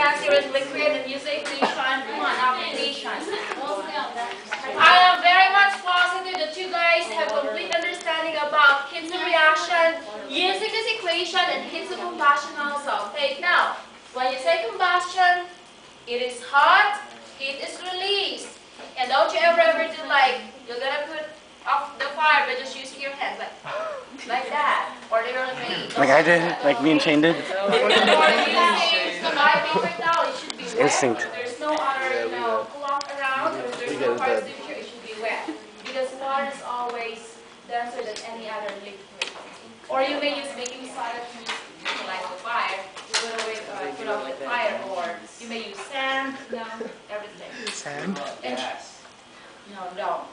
gas here is liquid and use the equation. Come on, application. I am very much positive that you guys have complete understanding about Kinzig reaction using this equation and heats of combustion also. Take now. When you say combustion, it is hot, heat is released. And don't you ever do like, you're gonna put off the fire by just using your hands like that. Or they will be like I did, like me and Shane did. It's instinct. There's no other, clock around, or there's no parts temperature, it should be wet. Because water is always denser than any other liquid. Or you may use baking soda to light the fire, put out the fire, or you may use sand, everything. Sand? No.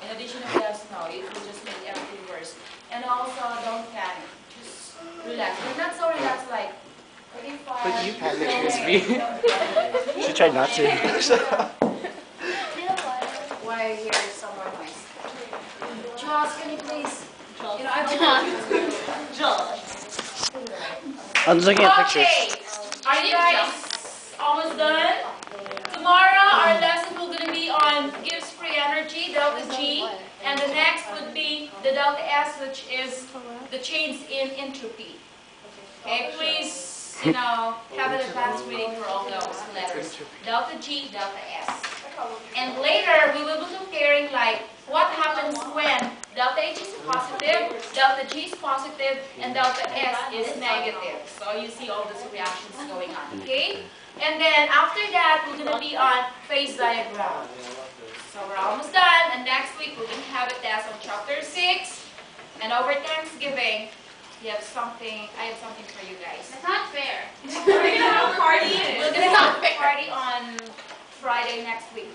In addition to gas, no, it will just make everything worse. And also, don't panic. Just relax. You're not so relaxed like, But you panicked me. She tried not to. Why here is somewhere nice? Josh, can you please? I'm just looking at pictures. Okay, are you guys almost done? Tomorrow our lesson will going to be on Gibbs free energy, delta G, and the next would be the delta S, which is the change in entropy. Okay, please, have an advanced reading for all those letters. Delta G, delta S. And later we will be comparing like what happens when delta H is positive, delta G is positive, and delta S is negative. So you see all these reactions going on, okay? And then after that, we're going to be on phase diagram. So we're almost done, and next week we're going to have a test on chapter 6. And over Thanksgiving, I have something for you guys. It's not fair. We're going to have a party. We're going to have a party on Friday next week.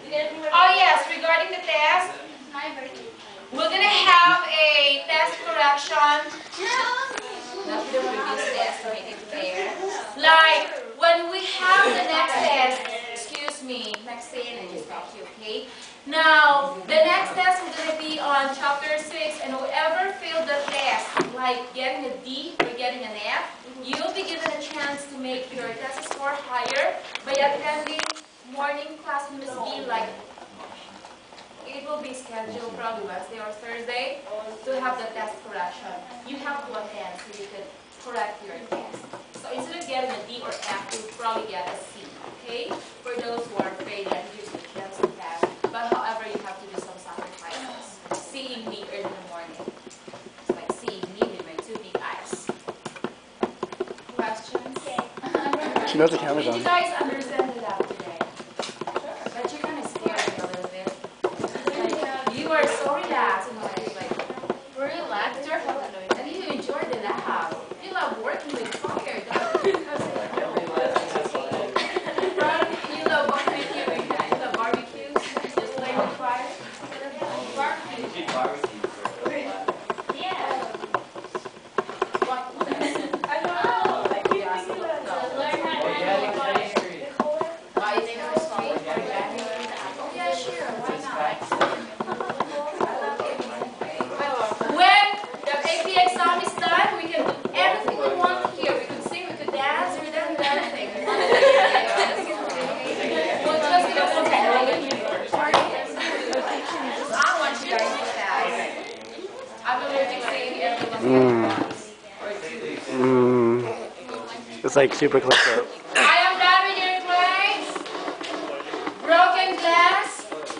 Oh yes, regarding the test, It's my birthday. we're going to have a test correction. Not the previous test to make it fair. Like, when we have the next test, excuse me, next day and I just got you, okay? Now, the next test is going to be on chapter 6, and whoever failed the test, like getting a D or getting an F, you'll be given a chance to make your test score higher by attending morning class with Ms. B, like it will be scheduled probably Wednesday or Thursday to have the test correction. You have to attend so you can correct your test. So instead of getting a D or F, you'll probably get a C, okay? For those who are failing, here's the chance to pass. But however, you have to do some sacrifices. Seeing me early in the morning. It's like seeing me with my two big eyes. Questions? She knows the camera's Did on. you guys understand the lab today? But you're kind of scared a little bit. You are so relaxed. We're relaxed. And you enjoy the lab. You love working with fire, don't you? You love barbecuing. You love barbecues. Just play with fire. Barbecue. Yeah. What? I don't know. Learn how to handle fire. Why is it so sweet? Yeah, sure. Why not? When the AP exam is done, we can do everything we want here. We could sing, we could dance, we can do everything. We'll just go to I want you guys to pass. I'm allergic to seeing everyone It's like super close up. I am done with your grades. Broken glass.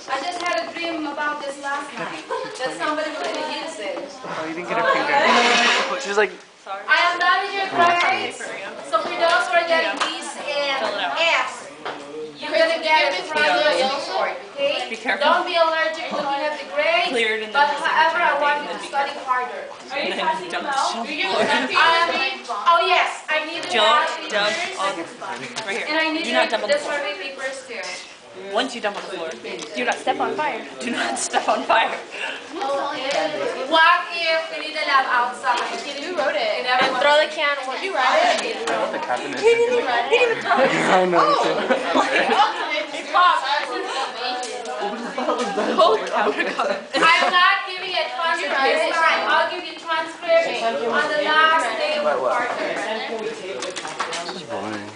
I just had a dream about this last night. That somebody was going to use it. Oh, you didn't get a finger. She's like, I am done with your grades. So for those who are getting B's and F's, you're going to get it from the report, okay? Be careful. Don't be allergic looking at the grades. Cleared and then But there's a however, I picture want of you it. to study harder. Are you passing them out? Oh yes, I need the math Dump papers. on the floor. Right here. And I need Do not dump on the the floor. survey papers too. Once you dump on the floor, do not step on fire. Do not step on fire. What if we need the lab outside? You wrote it. And throw the can. Did you write it? The cabinet. He didn't even throw it. I know. It popped. Holy cow. I'm not giving a transcript this time. I'll give you transcript on the last day of the quarter. This is boring.